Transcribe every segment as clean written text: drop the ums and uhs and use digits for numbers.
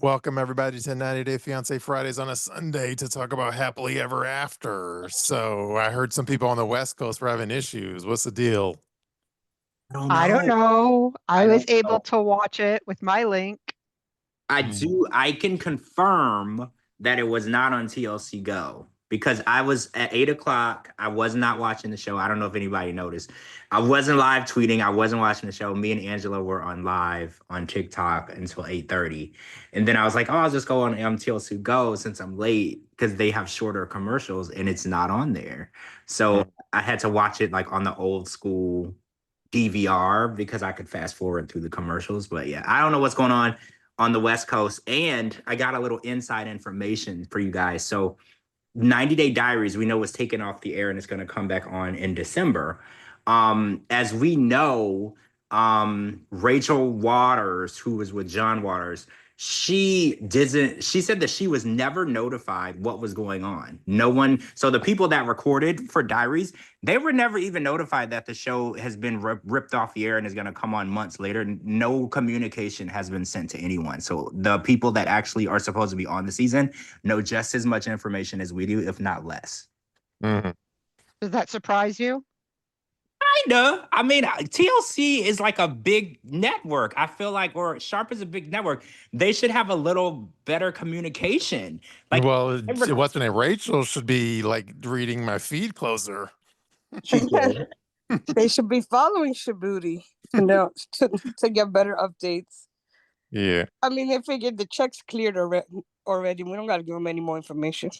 Welcome everybody to 90 Day Fiancé Fridays on a Sunday to talk about Happily Ever After. So I heard some people on the West Coast were having issues. What's the deal? I don't know. I was able know. to watch it with my link. I can confirm that it was not on TLC Go because I was at 8 o'clock. I was not watching the show. I don't know if anybody noticed. I wasn't live tweeting. I wasn't watching the show. Me and Angela were on live on TikTok until 8:30. And then I was like, oh, I'll just go on TLC Go since I'm late because they have shorter commercials and it's not on there. So I had to watch it like on the old school DVR because I could fast forward through the commercials. But yeah, I don't know what's going on the West Coast. And I got a little inside information for you guys. So 90 Day Diaries, we know, was taken off the air and it's going to come back on in December. As we know, Rachel Waters, who was with John Waters, she said that she was never notified what was going on. No one, so the people that recorded for Diaries, they were never even notified that the show has been ripped off the air and is going to come on months later. No communication has been sent to anyone. So the people that actually are supposed to be on the season know just as much information as we do, if not less. Mm-hmm. Does that surprise you? Kinda. I mean, TLC is like a big network. I feel like, or Sharp is a big network. They should have a little better communication. Like, well, what's her name? Rachel should be like reading my feed closer. They should be following Shabooty to get better updates. Yeah. I mean, they figured the check's cleared already. We don't got to give them any more information.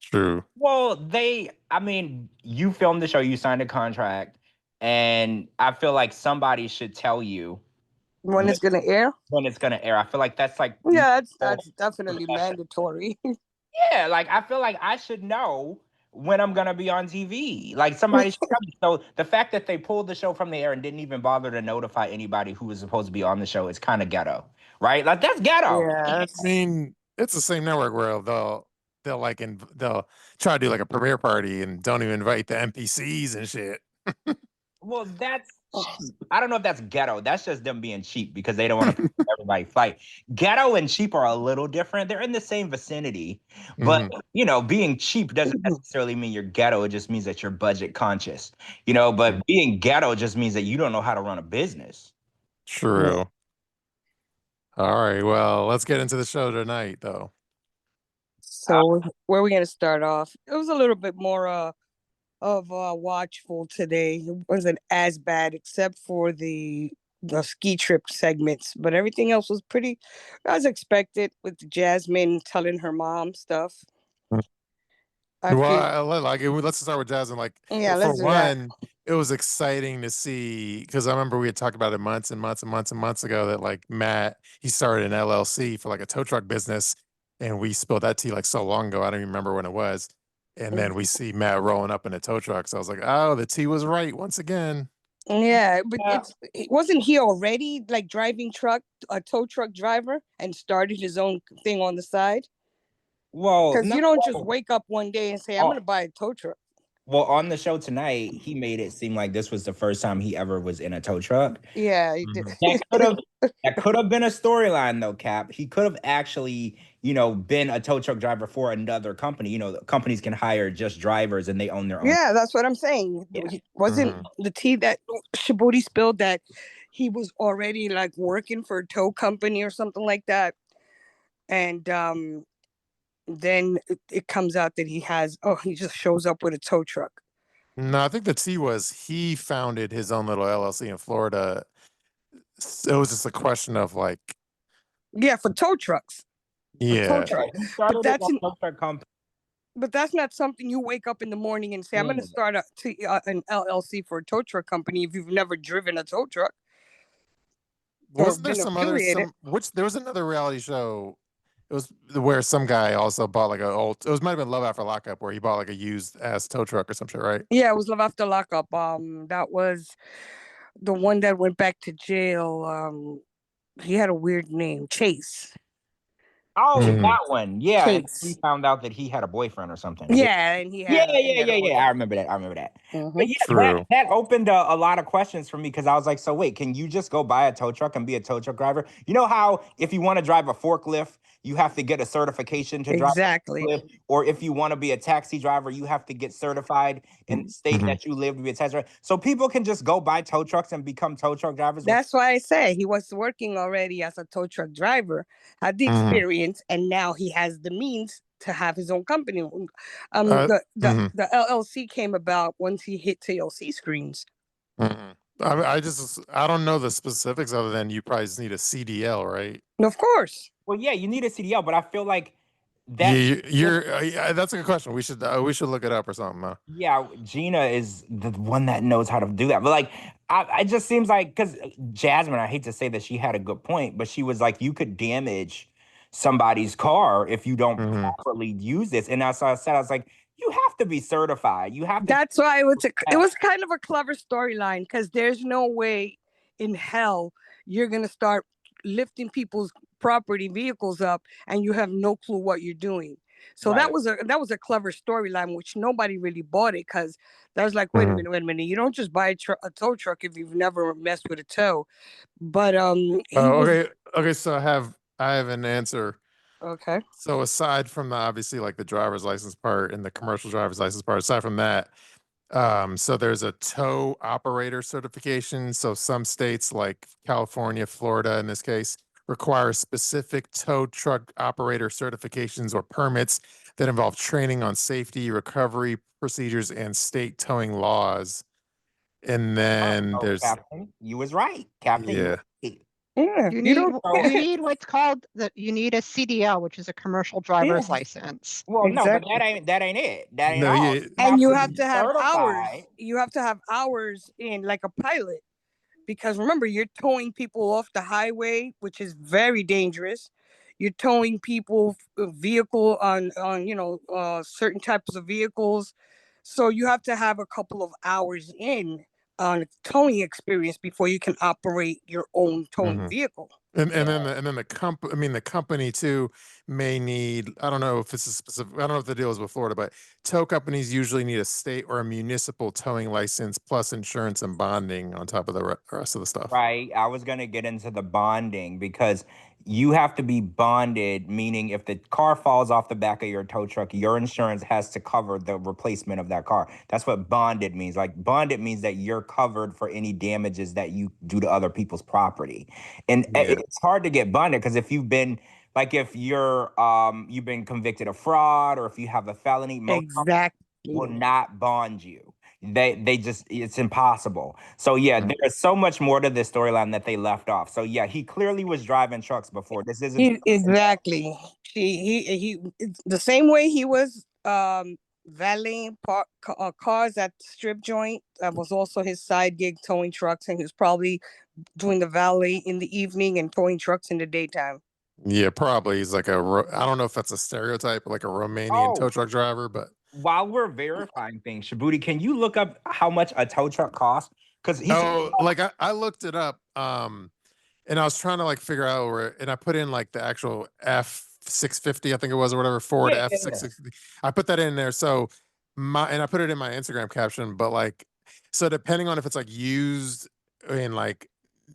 True. well, you filmed the show, you signed a contract, and I feel like somebody should tell you when it's going to air. When it's going to air. I feel like that's like... Yeah, that's definitely mandatory. Yeah, like I feel like I should know when I'm gonna be on TV. Like somebody should tell me. So the fact that they pulled the show from the air and didn't even bother to notify anybody who was supposed to be on the show is kind of ghetto, right? Like that's ghetto. Yeah, I mean, it's the same network where they'll try to do like a premiere party and don't even invite the NPCs and shit. Well, that's cheap. I don't know if that's ghetto. That's just them being cheap because they don't want to pay everybody flight. Ghetto and cheap are a little different. They're in the same vicinity, but being cheap doesn't necessarily mean you're ghetto. It just means that you're budget conscious. But being ghetto just means that you don't know how to run a business. True. Yeah. All right. Well, let's get into the show tonight, though. So where are we going to start off? It was a little bit more watchful today. It wasn't as bad except for the ski trip segments, but everything else was pretty as expected with Jasmine telling her mom stuff. Let's start with Jasmine. For one, it was exciting to see because I remember we had talked about it months and months and months and months ago that like Matt, he started an LLC for like a tow truck business, and we spilled that tea like so long ago. I don't even remember when it was. And then we see Matt rolling up in a tow truck. So I was like, oh, the T was right once again. Yeah, but wasn't he already like driving a tow truck driver and started his own thing on the side? Well, because you don't just wake up one day and say, I'm going to buy a tow truck. Well, on the show tonight, he made it seem like this was the first time he ever was in a tow truck. Yeah, he did. That could have been a storyline, though, Cap. He could have actually, been a tow truck driver for another company. Companies can hire just drivers and they own their own. Yeah, that's what I'm saying. Yeah. Wasn't the tea that Shabooty spilled that he was already like working for a tow company or something like that? And then it comes out that he just shows up with a tow truck. No, I think the T was he founded his own little LLC in Florida. It was just a question of like, for tow trucks. Yeah, tow trucks. But that's not something you wake up in the morning and say, I'm going to start an LLC for a tow truck company if you've never driven a tow truck. Wasn't there there was another reality show. It was where some guy also bought like might have been Love After Lockup where he bought like a used ass tow truck or some shit, right? Yeah, it was Love After Lockup. That was the one that went back to jail. He had a weird name, Chase. Oh, Mhm. that one. Yeah, and he Case. found out that he had a boyfriend or something. Yeah, and he Yeah, had a yeah. I boyfriend. remember that. I remember that. But Mhm. yeah, True. that opened a lot of questions for me because I was like, so wait, can you just go buy a tow truck and be a tow truck driver? You know how if you want to drive a forklift, you have to get a certification to drive a Exactly. forklift, or if you want to be a taxi driver, you have to get certified in the state Mhm. that you live to be a taxi driver. So people can just go buy tow trucks and become tow truck drivers. That's why I say he was working already as a tow truck driver, had the Mhm. experience, and now he has the means to have his own company. Mhm. The LLC came about once he hit TLC screens. Mhm. I don't know the specifics other than you probably just need a CDL, right? Of course. Well, yeah, you need a CDL, but I feel like Yeah, that's yeah, that's a good question. We should look it up or something. yeah, Gina is the one that knows how to do that. But like, I just seems like because Jasmine, I hate to say that she had a good point, but she was like, you could damage somebody's car if you don't Mhm. properly use this. And that's why I said, I was like, you have to be certified. You have to. That's why it was kind of a clever storyline because there's no way in hell you're gonna start lifting people's property vehicles up and you have no clue what you're doing. So Right. that was a clever storyline, which nobody really bought it because that was like, wait a Mhm. minute. You don't just buy a tow truck if you've never messed with a tow. But he Oh, was okay. So I have an answer. okay. So aside from the obviously like the driver's license part and the commercial driver's license part, aside from that, so there's a tow operator certification. So some states like California, Florida in this case, require specific tow truck operator certifications or permits that involve training on safety, recovery procedures, and state towing laws. And then Oh, there's Captain, you was right. Captain, you yeah. was right. Yeah, You you need don't. you need what's called you need a CDL, which is a commercial driver's Yeah, license. Well, no, but exactly. that ain't it. That ain't No, all. yeah. You And have you to have be to have hours. certified. You have to have hours in like a pilot because remember you're towing people off the highway, which is very dangerous. You're towing people vehicle on certain types of vehicles, so you have to have a couple of hours in on towing experience before you can operate your own towing Mhm. vehicle. And then the company too may need, I don't know if this is specific, I don't know if the deal is with Florida, but tow companies usually need a state or a municipal towing license plus insurance and bonding on top of the rest of the stuff. Right. I was going to get into the bonding because you have to be bonded, meaning if the car falls off the back of your tow truck, your insurance has to cover the replacement of that car. That's what bonded means. Like bonded means that you're covered for any damages that you do to other people's property. And Yeah. it's hard to get bonded because if you've been like if you've been convicted of fraud or if you have a felony, most Exactly. will not bond you. They just it's impossible. So yeah, Mhm. there's so much more to this storyline that they left off. So yeah, he clearly was driving trucks before. This isn't Exactly. It's the same way he was valeting cars at strip joint. That was also his side gig, towing trucks, and he was probably doing the valet in the evening and towing trucks in the daytime. Yeah, probably he's like I don't know if that's a stereotype, like a Romanian tow Oh, truck driver, but while we're verifying things, Shabooty, can you look up how much a tow truck costs? Because he's like I looked it up, and I was trying to like figure out where, and I put in like the actual F650, I think it was, or whatever, Ford yeah. F660. I put that in there. So and I put it in my Instagram caption, but like, so depending on if it's like used and like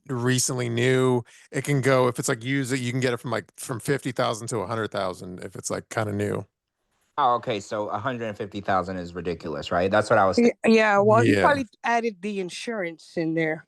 recently new, it can go, if it's like used, you can get it from 50,000 to 100,000 if it's like kind of new. Oh, okay. So 150,000 is ridiculous, right? That's what I was thinking. Yeah, well, he Yeah. probably added the insurance in there.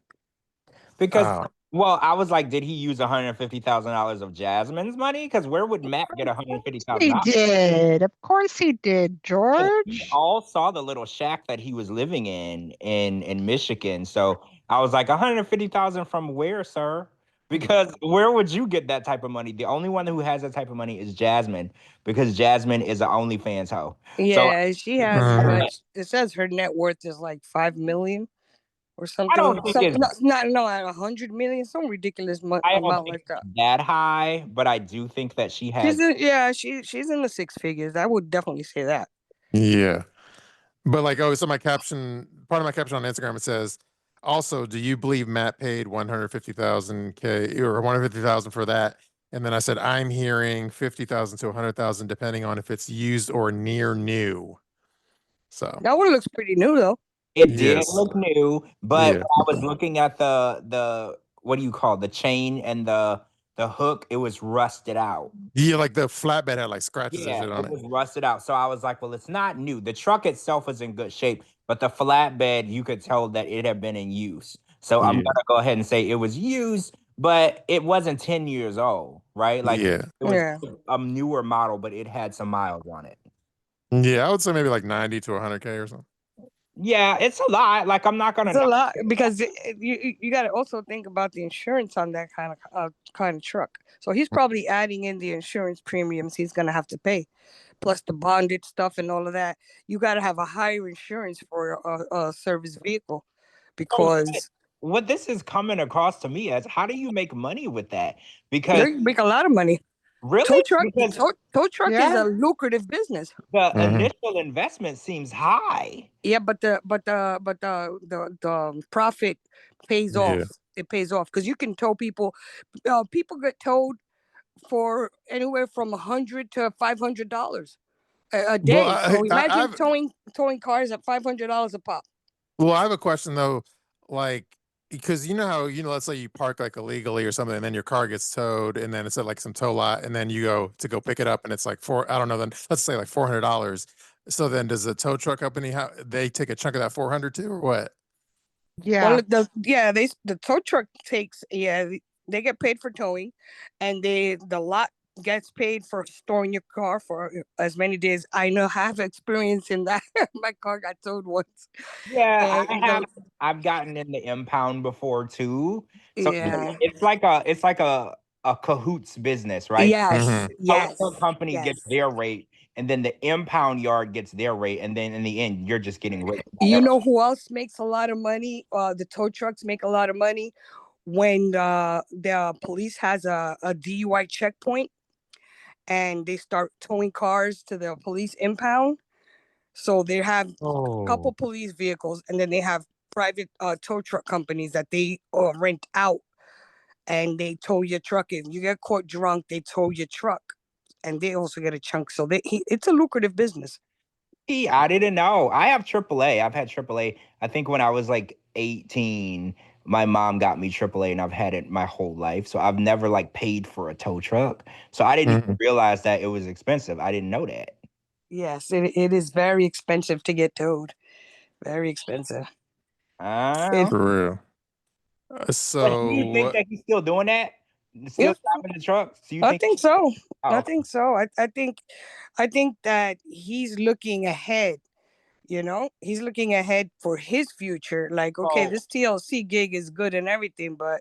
Because well, I was like, did he use $150,000 of Jasmine's money? Because where would Matt get He $150,000? did. Of course he did, We George. all saw the little shack that he was living in Michigan. So I was like, 150,000 from where, sir? Because where would you get that type of money? The only one who has that type of money is Jasmine, because Jasmine is an OnlyFans hoe. So Yeah, she has much. It says her net worth is like 5 million or I something. don't think it's No, 100 million, some ridiculous I don't amount think like that. it's that high, but I do think that she has. She's in the six figures. I would definitely say that. Yeah. But like, oh, so part of my caption on Instagram, it says, also, do you believe Matt paid 150,000 or 150,000 for that And then I said, I'm hearing 50,000 to 100,000, depending on if it's used or near new. So that one looks pretty new though. It did yes. look new, but Yeah. when I was looking at the what do you call the chain and the hook, it was rusted out. Yeah, like the flatbed had like scratches and Yeah, shit on it it. was rusted out. So I was like, well, it's not new. The truck itself was in good shape, but the flatbed, you could tell that it had been in use. So I'm Yeah. gonna go ahead and say it was used, but it wasn't 10 years old, right? Like Yeah. it was Yeah. a newer model, but it had some miles on it. Yeah, I would say maybe like 90 to 100K or something. Yeah, it's a lot. Like I'm not gonna. It's a lot because you got to also think about the insurance on that kind of truck. So he's probably adding in the insurance premiums he's gonna have to pay, plus the bonded stuff and all of that. You got to have a higher insurance for a service vehicle because What this is coming across to me as, how do you make money with that? Because they make a lot of money. really, Tow truck, because tow truck is a lucrative business. the initial investment seems high. Yeah, but the profit pays Yeah. off. It pays off because you can tow people. People get towed for anywhere from $100 to $500 a day. Well, So imagine I've towing cars at $500 a pop. well, I have a question though, like because you know how let's say you park like illegally or something, and then your car gets towed, and then it's at like some tow lot, and then you go to go pick it up, and it's like I don't know, then let's say like $400. So then does the tow truck company they take a chunk of that 400 too, or what? Yeah. Well, the tow truck takes they get paid for towing, and the lot gets paid for storing your car for as many days. I know have experience in that. My car got towed once. Yeah, And the, I've gotten in the impound before too. So yeah. it's like a cahoots business, right? Yes. Mhm. Yes. Tow company Yes. gets their rate, and then the impound yard gets their rate, and then in the end, you're just getting rate. You know who else makes a lot of money? The tow trucks make a lot of money when the police has a DUI checkpoint and they start towing cars to the police impound. So they have a couple police vehicles, and then they have private tow truck companies that they rent out, and they tow your truck. If you get caught drunk, they tow your truck, and they also get a chunk. So it's a lucrative business. I didn't know. I have AAA. I've had AAA. I think when I was like 18, my mom got me AAA, and I've had it my whole life. So I've never like paid for a tow truck. So I didn't even realize that it was expensive. I didn't know that. Yes, it is very expensive to get towed. Very expensive. For real. But do you think So that he's still doing that? Still driving the trucks? Do you I think? think so. Oh, I think so. I think that he's looking ahead. He's looking ahead for his future. Like, okay, this TLC gig is good and everything, but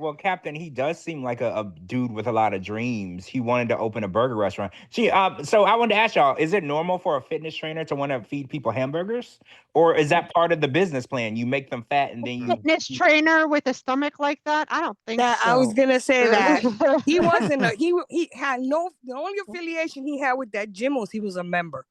well, Captain, he does seem like a dude with a lot of dreams. He wanted to open a burger restaurant. So I wanted to ask y'all, is it normal for a fitness trainer to want to feed people hamburgers? Or is that part of the business plan? You make them fat and then you... Fitness trainer with a stomach like that? I don't think so. I was gonna say that he wasn't. He had no. The only affiliation he had with that gym was he was a member.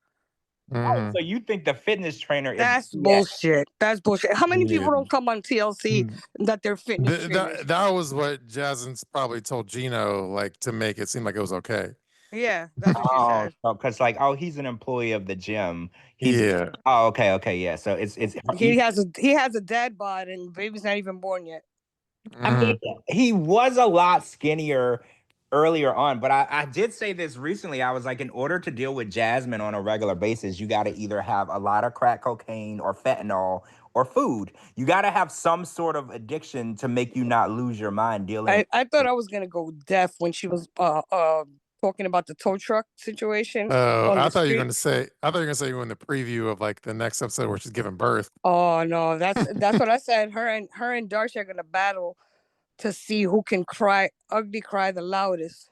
Oh, so you think the fitness trainer is... That's bullshit. That's bullshit. How many people Yeah. don't come on TLC that they're fitness trainers? That was what Jasmine's probably told Gino, like to make it seem like it was okay. Yeah, that's what she said. Because he's an employee of the gym. Yeah. Oh, okay, yeah. So it's He has a dad bod and baby's not even born yet. I mean, he was a lot skinnier earlier on, but I did say this recently. I was like, in order to deal with Jasmine on a regular basis, you got to either have a lot of crack cocaine or fentanyl or food. You got to have some sort of addiction to make you not lose your mind dealing. I thought I was gonna go deaf when she was talking about the tow truck situation. I thought you were gonna say you were in the preview of like the next episode where she's giving birth. Oh no, that's what I said. Her and Darcey are gonna battle to see who can cry the loudest.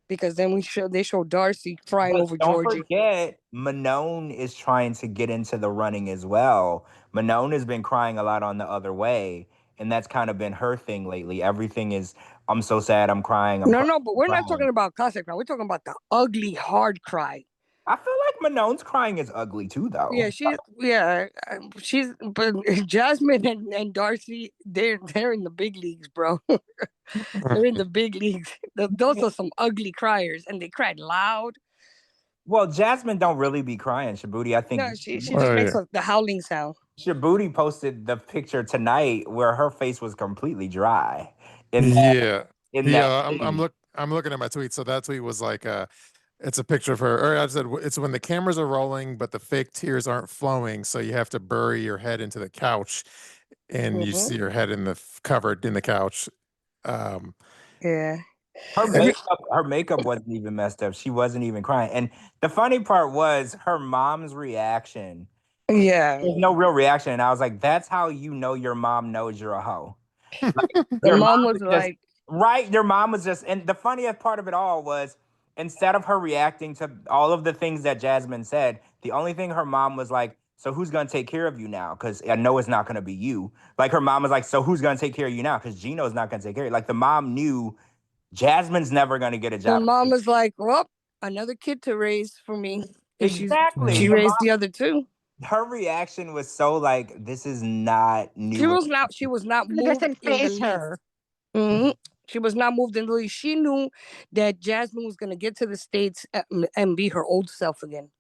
Because then they show Darcey crying over don't Georgie. Forget, Manon is trying to get into the running as well. Manon has been crying a lot on The Other Way, and that's kind of been her thing lately. Everything is, I'm so sad, I'm crying. No, but we're not talking about classic cry. We're talking about the ugly, hard cry. I feel like Manon's crying is ugly too, though. But Jasmine and Darcey, they're in the big leagues, bro. They're in the big leagues. Those are some ugly criers, and they cried loud. Well, Jasmine don't really be crying, Shabooty. I think no, she just makes the howling sound. Shabooty posted the picture tonight where her face was completely dry. I'm looking at my tweet. So that tweet was like it's a picture of her, or I said it's when the cameras are rolling, but the fake tears aren't flowing. So you have to bury your head into the couch, and you see your head covered in the couch. Yeah. Her makeup wasn't even messed up. She wasn't even crying. And the funny part was her mom's reaction. Yeah. There's no real reaction. And I was like, that's how you know your mom knows you're a hoe. Like, your mom was like, right. Your mom was just, and the funniest part of it all was instead of her reacting to all of the things that Jasmine said, the only thing her mom was like, so who's going to take care of you now? Because I know it's not going to be you. Like her mom was like, so who's going to take care of you now? Because Gino's not going to take care of you. Like the mom knew Jasmine's never going to get a job. Her mom was like, well, another kid to raise for me. Exactly. She raised the other two. Her reaction was so like, this is not new. She was not moved in the least. Mm-hmm. She was not moved in the least. She knew that Jasmine was going to get to the States and be her old self again.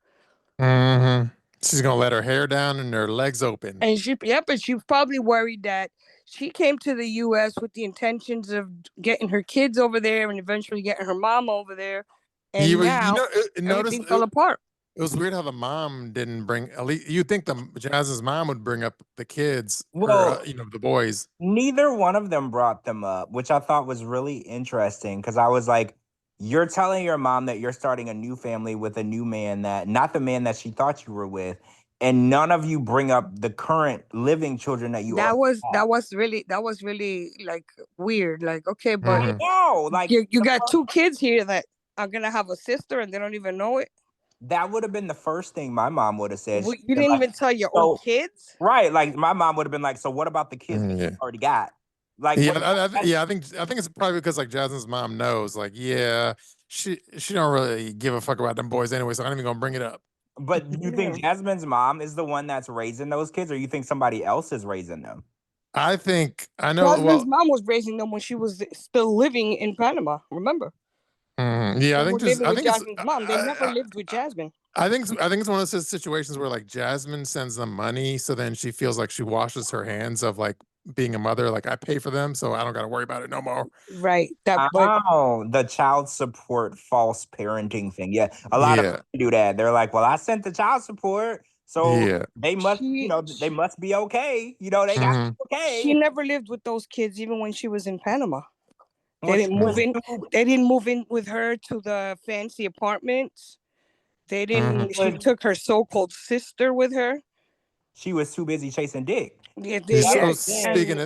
Mm-hmm. She's going to let her hair down and her legs open. And but she was probably worried that she came to the U.S. with the intentions of getting her kids over there and eventually getting her mom over there. And everything fell apart. It was weird how the mom didn't bring. At least you think Jazz's mom would bring up the kids, the boys. Neither one of them brought them up, which I thought was really interesting because I was like, you're telling your mom that you're starting a new family with a new man not the man that she thought you were with, and none of you bring up the current living children that you. That was really like weird. Like, okay, but you got two kids here that are gonna have a sister and they don't even know it. That would have been the first thing my mom would have said. You didn't even tell your own kids, right? Like my mom would have been like, "So what about the kids that you already got?" Like, I think it's probably because like Jasmine's mom knows, like, she don't really give a fuck about them boys anyway, so I'm not even gonna bring it up. But you think Jasmine's mom is the one that's raising those kids, or you think somebody else is raising them? I know. Jasmine's mom was raising them when she was still living in Panama. Remember? I think Jasmine's mom. They never lived with Jasmine. I think it's one of those situations where like Jasmine sends them money, so then she feels like she washes her hands of like being a mother. Like I pay for them, so I don't got to worry about it no more. Right. The child support false parenting thing. Yeah, a lot of people do that. They're like, "Well, I sent the child support, so they must, they must be okay. They got to be okay." She never lived with those kids, even when she was in Panama. They didn't move in. They didn't move in with her to the fancy apartments. They didn't. She took her so-called sister with her. She was too busy chasing dick. Speaking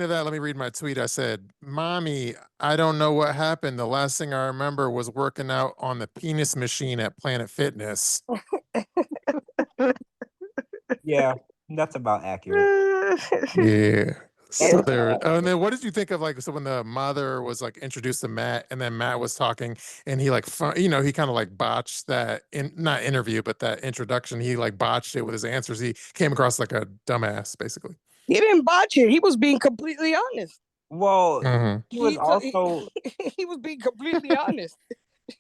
of that, let me read my tweet. I said, "Mommy, I don't know what happened. The last thing I remember was working out on the penis machine at Planet Fitness." Yeah, that's about accurate. Yeah. So and then what did you think of when the mother was like introduced to Matt and then Matt was talking and he like he kind of like botched that not interview but that introduction, he like botched it with his answers. He came across like a dumbass basically. He didn't botch it. He was being completely honest. Well, he was he was being completely honest.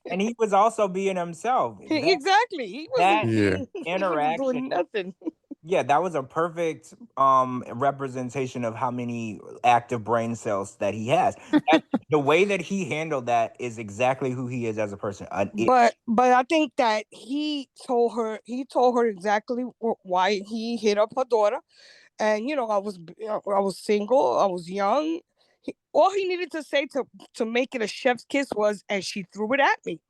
And he was also being himself. Exactly. He wasn't interaction. Doing nothing. Yeah, that was a perfect representation of how many active brain cells that he has. The way that he handled that is exactly who he is as a person. But I think that he told her exactly why he hit up her daughter. And I was single, I was young. All he needed to say to make it a chef's kiss was, and she threw it at me.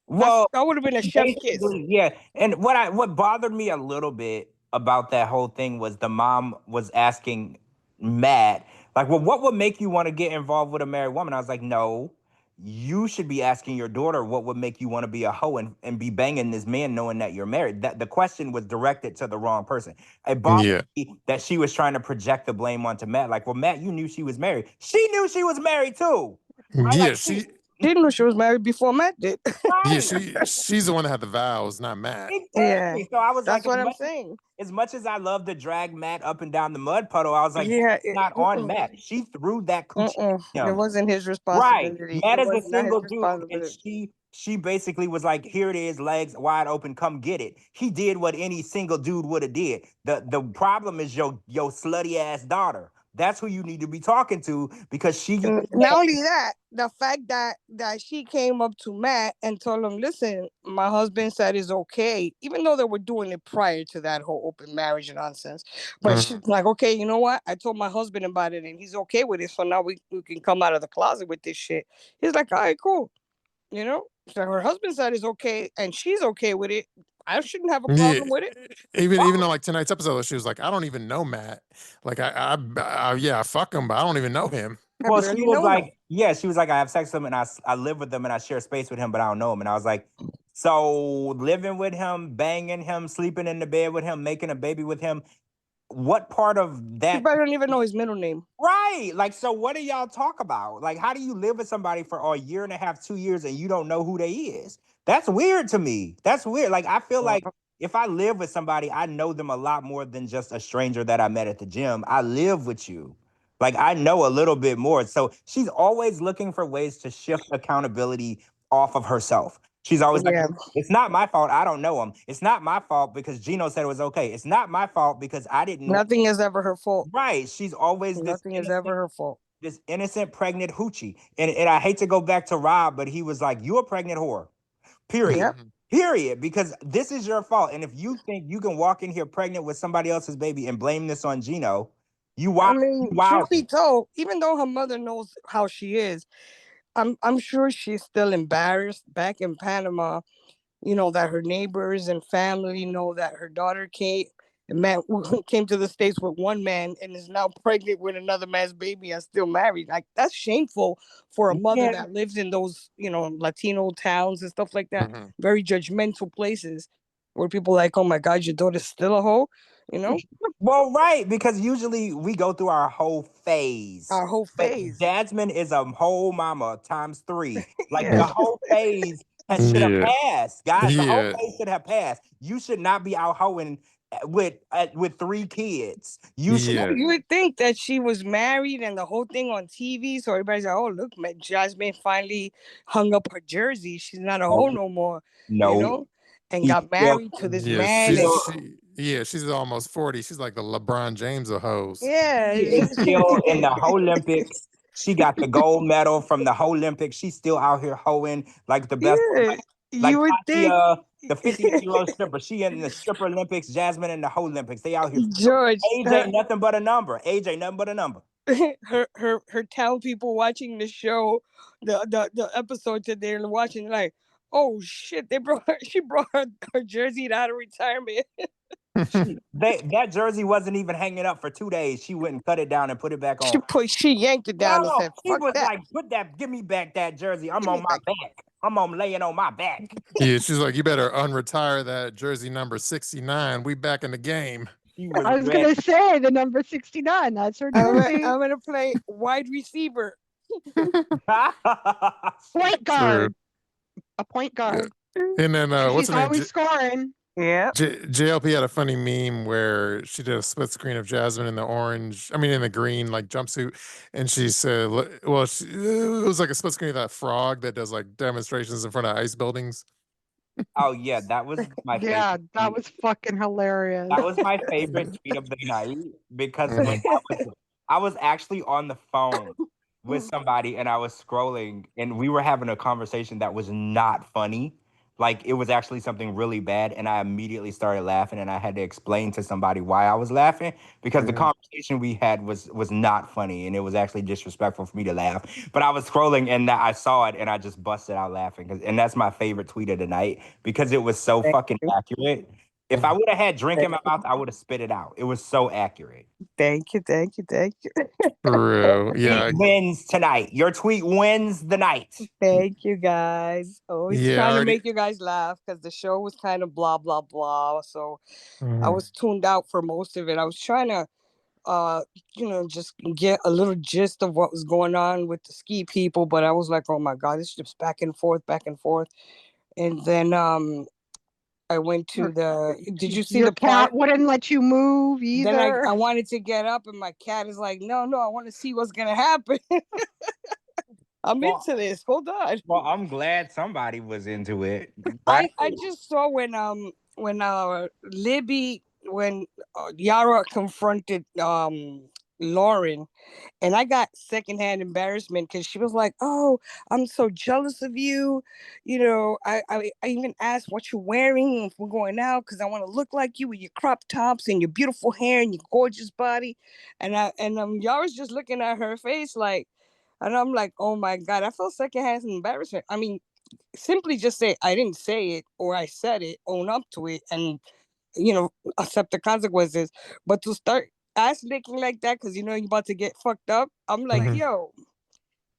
Well, that would have been a chef's kiss. Yeah, and what bothered me a little bit about that whole thing was the mom was asking Matt, like, well, what would make you want to get involved with a married woman? I was like, no, you should be asking your daughter what would make you want to be a hoe and be banging this man knowing that you're married. That the question was directed to the wrong person. It bothered me that she was trying to project the blame onto Matt. Like, well, Matt, you knew she was married. She knew she was married too. She didn't know she was married before Matt did. Yeah, she's the one that had the vows, not Matt. Exactly. Yeah. So I was That's like, what I'm saying. as much as I love to drag Matt up and down the mud puddle, I was like, Yeah, it's not on Matt. She threw that coochie at it him. wasn't his Right. responsibility. Matt It is a was not his single dude, and responsibility. she basically was like, here it is, legs wide open, come get it. He did what any single dude would have did. The problem is your slutty ass daughter. That's who you need to be talking to, because she Not only that, the fact that she came up to Matt and told him, listen, my husband said it's okay, even though they were doing it prior to that whole open marriage nonsense. But she's like, okay, you know what? I told my husband about it and he's okay with it. So now we can come out of the closet with this shit. He's like, all right, cool. You know? So her husband said it's okay and she's okay with it. I shouldn't have a problem with it. Even though like tonight's episode, she was like, I don't even know Matt. Like I fuck him, but I don't even know him. Well, she was like, she was like, I have sex with him and I live with him and I share space with him, but I don't know him. And I was like, so living with him, banging him, sleeping in the bed with him, making a baby with him, what part of that? You probably don't even know his middle name. Right. Like, so what do y'all talk about? Like, how do you live with somebody for a year and a half, 2 years, and you don't know who they is? That's weird to me. That's weird. Like, I feel like if I live with somebody, I know them a lot more than just a stranger that I met at the gym. I live with you. Like, I know a little bit more. So she's always looking for ways to shift accountability off of herself. She's always like, it's not my fault. I don't know him. It's not my fault because Gino said it was okay. It's not my fault because I didn't know. Nothing is ever her fault. Right. She's always nothing is ever her fault. This innocent pregnant hoochie. And I hate to go back to Rob, but he was like, you a pregnant whore. Period. Yep. Period. Because this is your fault. And if you think you can walk in here pregnant with somebody else's baby and blame this on Gino, I mean, truth be told, even though her mother knows how she is, I'm sure she's still embarrassed back in Panama, you know, that her neighbors and family know that her daughter came to the States with one man and is now pregnant with another man's baby and still married. Like, that's shameful for a mother that lives in those, you know, Latino towns and stuff like that. Very judgmental places where people are like, oh my God, your daughter's still a hoe, you know? Well, right, because usually we go through our whole phase. But Jasmine is a whole mama times 3. Like, the whole phase should have passed, guys. The whole phase should have passed. You should not be out hoeing with 3 kids. You should. You would think that she was married and the whole thing on TV, so everybody's like, oh, look, Jasmine finally hung up her jersey. She's not a hoe no more. No. You know? And got married to this man. She's almost 40. She's like the LeBron James of hoes. Yeah. She's still in the Olympics. She got the gold medal from the Olympics. She's still out here hoeing like the best. Like you would think the 50-kilo stripper. She in the stripper Olympics, Jasmine in the Olympics. They out here. George. Age ain't nothing but a number. Age ain't nothing but a number. her town people watching the show, the episode today, and watching like, oh shit, she brought her jersey out of retirement. That jersey wasn't even hanging up for 2 days. She went and cut it down and put it back on. She yanked it down and said, she was like, give me back that jersey. I'm on my back. I'm laying on my back. Yeah, she's like, you better unretire that jersey number 69. We back in the game. I was going to say the number 69. That's her jersey. I'm going to play wide receiver. Point guard. A point guard. And then what's her name? She's always scoring. Yeah. JLP had a funny meme where she did a split screen of Jasmine in the green like jumpsuit, and she said, well, it was like a split screen of that frog that does like demonstrations in front of ice buildings. Oh yeah, that was my favorite. Yeah, that was fucking hilarious. That was my favorite tweet of the night because I was actually on the phone with somebody and I was scrolling and we were having a conversation that was not funny. Like, it was actually something really bad, and I immediately started laughing, and I had to explain to somebody why I was laughing, because the conversation we had was not funny, and it was actually disrespectful for me to laugh. But I was scrolling, and I saw it, and I just busted out laughing, and that's my favorite tweet of the night, because it was so fucking accurate. If I would have had drink in my mouth, I would have spit it out. It was so accurate. Thank you. True. Yeah. Wins tonight. Your tweet wins the night. Thank you, guys. Always trying to make you guys laugh because the show was kind of blah, blah, blah. So I was tuned out for most of it. I was trying to just get a little gist of what was going on with the ski people. But I was like, oh my God, it's just back and forth, back and forth. And then I went to did you see your the part? cat wouldn't let you move either? Then I wanted to get up and my cat is like, no, I want to see what's going to happen. I'm into this. Hold on. Well, I'm glad somebody was into it. Right? I just saw when Libby, when Yara confronted Loren, and I got secondhand embarrassment because she was like, "Oh, I'm so jealous of you." I even asked what you're wearing if we're going out because I want to look like you with your crop tops and your beautiful hair and your gorgeous body. And Yara's just looking at her face like, and I'm like, "Oh my God!" I felt secondhand embarrassment. I mean, simply just say I didn't say it or I said it, own up to it, and accept the consequences. But to start ass licking like that because you're about to get fucked up, I'm like, yo,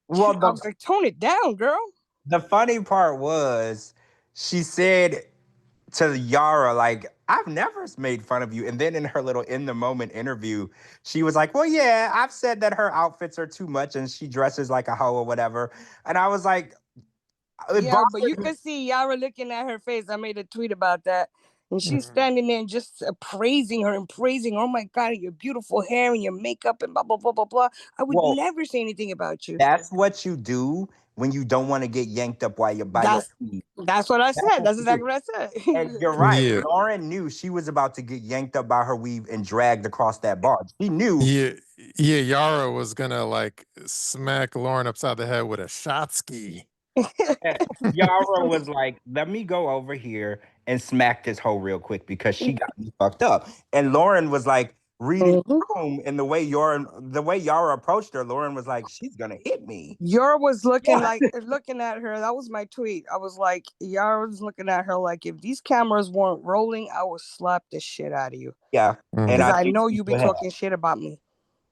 well, I was like, tone it down, girl. The funny part was she said to Yara, like, I've never made fun of you. And then in her little in the moment interview, she was like, well, yeah, I've said that her outfits are too much and she dresses like a hoe or whatever. And I was like, yeah, but you can see Yara looking at her face. I made a tweet about that. And she's standing there and just praising her and praising, oh my God, your beautiful hair and your makeup and blah, blah, blah, blah, blah. I would never say anything about you. That's what you do when you don't want to get yanked up while you're by your feet. That's what I said. That's exactly what I said. And you're right. Yeah. Loren knew she was about to get yanked up by her weave and dragged across that bar. She knew. Yeah, Yara was gonna like smack Loren upside the head with a shot ski. Yara was like, let me go over here and smack this hoe real quick because she got me fucked up. And Loren was like reading the room, and the way Yara approached her, Loren was like, she's gonna hit me. Yara was looking looking at her. That was my tweet. I was like, Yara was looking at her like, if these cameras weren't rolling, I would slap the shit out of you. Yeah. Because I know you be talking shit about me.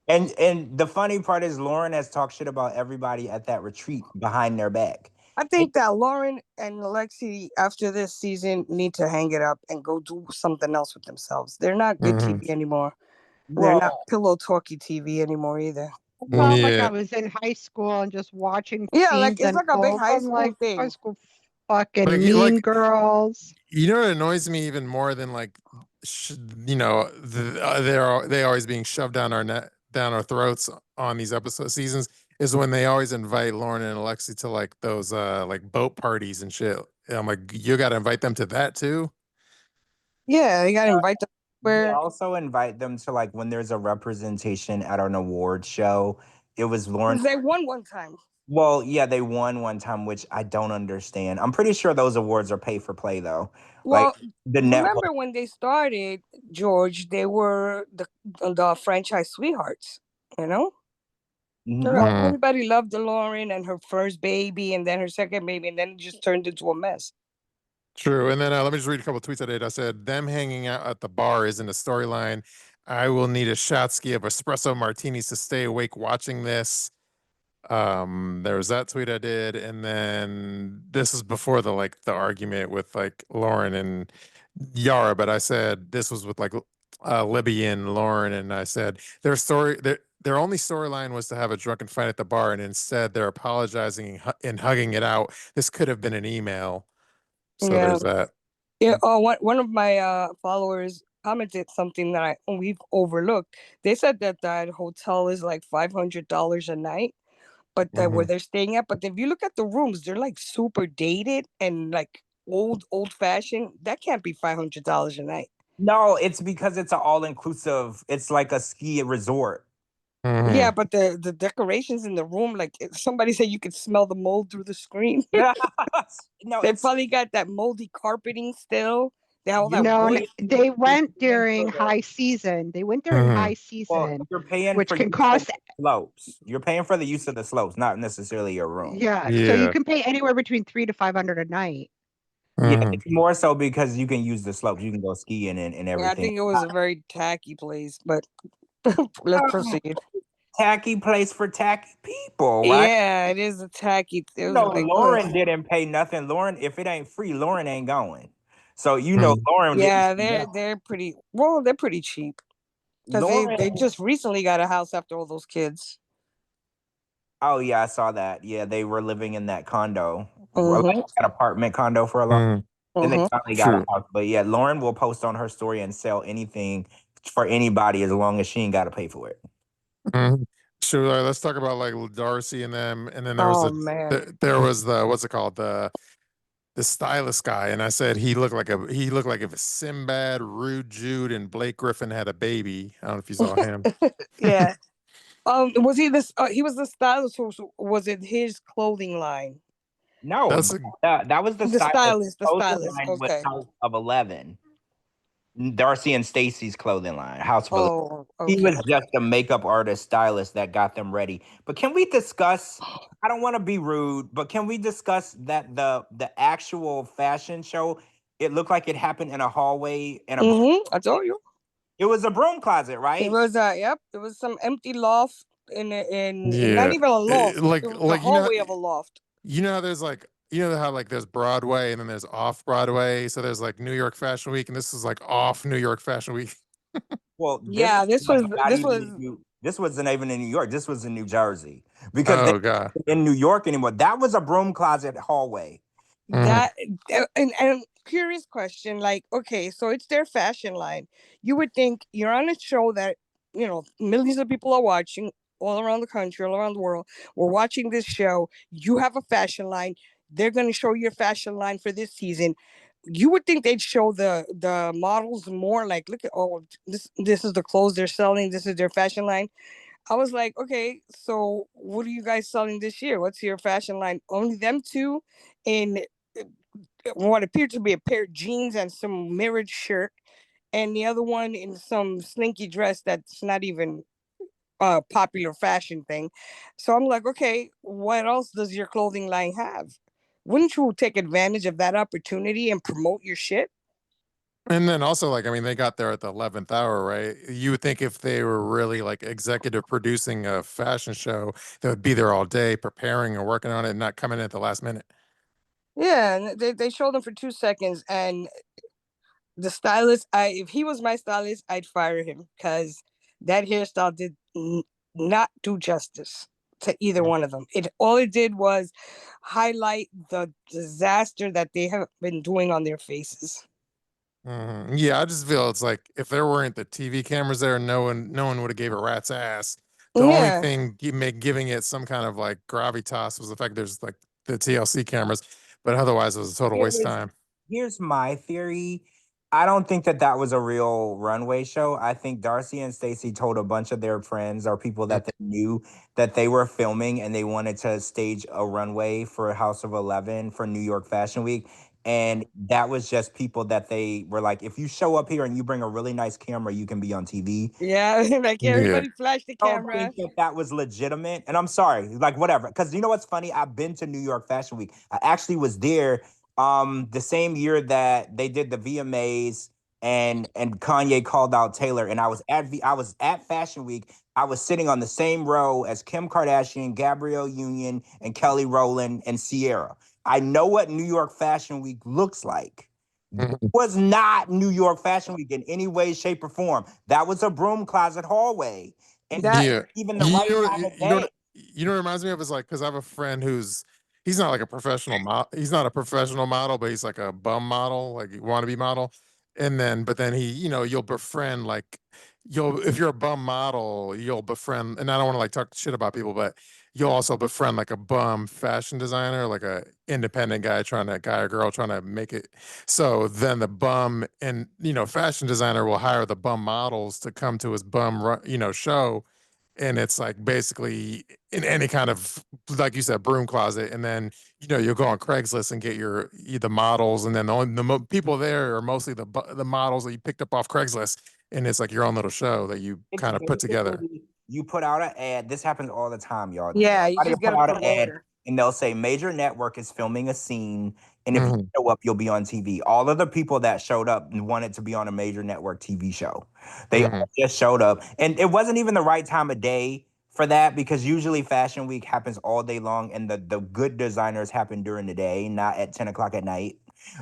And the funny part is Loren has talked shit about everybody at that retreat behind their back. I think that Loren and Alexi after this season need to hang it up and go do something else with themselves. They're not good TV anymore. They're not pillow talky TV anymore either. I felt like I was in high school and just watching like it's like a big high school thing. High school fucking Mean Girls. You know what annoys me even more than like, they always being shoved down our throats on these seasons is when they always invite Loren and Alexi to like those like boat parties and shit. And I'm like, you got to invite them to that too. Yeah, you got to invite them. We also invite them to like when there's a representation at an award show. It was Loren. They won one time. Well, yeah, they won one time, which I don't understand. I'm pretty sure those awards are pay for play though. Well, like remember when they started, George? They were the franchise sweethearts. Everybody loved Loren and her first baby, and then her second baby, and then it just turned into a mess. True. And then let me just read a couple of tweets I did. I said, them hanging out at the bar isn't a storyline. I will need a shot ski of espresso martinis to stay awake watching this. There was that tweet I did. And then this is before the argument with like Loren and Yara. But I said this was with like Libby and Loren. And I said their only storyline was to have a drunken fight at the bar. And instead they're apologizing and hugging it out. This could have been an email. So there's that. Yeah. One of my followers commented something that we've overlooked. They said that hotel is like $500 a night, but that where they're staying at. But if you look at the rooms, they're like super dated and like old fashioned. That can't be $500 a night. No, it's because it's an all inclusive. It's like a ski resort. Yeah, but the decorations in the room, like somebody said, you could smell the mold through the screen. No, they probably got that moldy carpeting still. They went during high season. They went during high season, well, you're paying which for can cost slopes. You're paying for the use of the slopes, not necessarily your room. Yeah, so you can pay anywhere between $300 to $500 a night. Yeah, it's more so because you can use the slopes. You can go skiing and everything. Yeah, I think it was a very tacky place, but let's proceed. Tacky place for tacky people, right? Yeah, it is a tacky. Loren didn't pay nothing. Loren, if it ain't free, Loren ain't going. So Loren. Yeah, they're pretty. Well, they're pretty cheap. Because they just recently got a house after all those kids. Oh yeah, I saw that. Yeah, they were living in that condo, like an apartment condo for a long. Then they finally got a house. But yeah, Loren will post on her story and sell anything for anybody as long as she ain't got to pay for it. Sure, let's talk about like Darcey and them, and then there was the what's it called, the stylist guy, and I said he looked like if Sinbad, Rude Jude, and Blake Griffin had a baby. I don't know if you saw him. Yeah. Was he this? He was the stylist. Was it his clothing line? No, that was the stylist. The stylist. Line okay. with House of 11. Darcey and Stacy's clothing line, House of 11. Okay. He was just a makeup artist, stylist that got them ready. But can we discuss? I don't want to be rude, but can we discuss that the actual fashion show? It looked like it happened in a hallway. I told you. It was a broom closet, right? It was yep. It was some empty loft in not even a loft. It was the hallway of a loft. You know, there's like, you know how like there's Broadway and then there's off Broadway. So there's like New York Fashion Week, and this is like off New York Fashion Week. Well, this wasn't even in New York. This was in New Jersey, because they weren't in New York anymore. That was a broom closet hallway. That and curious question, like, okay, so it's their fashion line. You would think you're on a show that, you know, millions of people are watching all around the country, all around the world. We're watching this show. You have a fashion line. They're going to show your fashion line for this season. You would think they'd show the models more, like, look at, oh, this is the clothes they're selling. This is their fashion line. I was like, okay, so what are you guys selling this year? What's your fashion line? Only them two in what appeared to be a pair of jeans and some mirrored shirt, and the other one in some slinky dress that's not even a popular fashion thing. So I'm like, okay, what else does your clothing line have? Wouldn't you take advantage of that opportunity and promote your shit? And then also, like, I mean, they got there at the 11th hour, right? You would think if they were really like executive producing a fashion show, they would be there all day preparing and working on it and not coming in at the last minute. Yeah, and they showed them for 2 seconds, and the stylist, if he was my stylist, I'd fire him, because that hairstyle did not do justice to either one of them. All it did was highlight the disaster that they have been doing on their faces. Yeah, I just feel it's like if there weren't the TV cameras there, no one would have gave a rat's ass. The only thing giving it some kind of like gravitas was the fact there's like the TLC cameras, but otherwise it was a total waste of time. Here's my theory. I don't think that was a real runway show. I think Darcey and Stacy told a bunch of their friends or people that they knew that they were filming and they wanted to stage a runway for House of 11 for New York Fashion Week. And that was just people that they were like, if you show up here and you bring a really nice camera, you can be on TV. Yeah, like everybody flashed the camera. I don't think that was legitimate. And I'm sorry, like whatever. Because you know what's funny? I've been to New York Fashion Week. I actually was there the same year that they did the VMAs and Kanye called out Taylor. And I was at Fashion Week. I was sitting on the same row as Kim Kardashian, Gabrielle Union, and Kelly Rowland and Sierra. I know what New York Fashion Week looks like. It was not New York Fashion Week in any way, shape, or form. That was a broom closet hallway. And even the right time of day. You know what it reminds me of is like, because I have a friend he's not like a professional model. He's not a professional model, but he's like a bum model, like wannabe model. But then he, you know, you'll befriend like if you're a bum model, you'll befriend, and I don't want to like talk shit about people, but you'll also befriend like a bum fashion designer, like a independent guy or girl trying to make it. So then the bum and, you know, fashion designer will hire the bum models to come to his bum, you know, show. And it's like basically in any kind of, like you said, broom closet. And then, you know, you'll go on Craigslist and get the models. And then the people there are mostly the models that you picked up off Craigslist. And it's like your own little show that you kind of put together. You put out an ad. This happens all the time, y'all. Yeah, you just put out an ad, and they'll say major network is filming a scene, and if you show up, you'll be on TV. All of the people that showed up wanted to be on a major network TV show. They all just showed up, and it wasn't even the right time of day for that, because usually Fashion Week happens all day long, and the good designers happen during the day, not at 10 o'clock at night.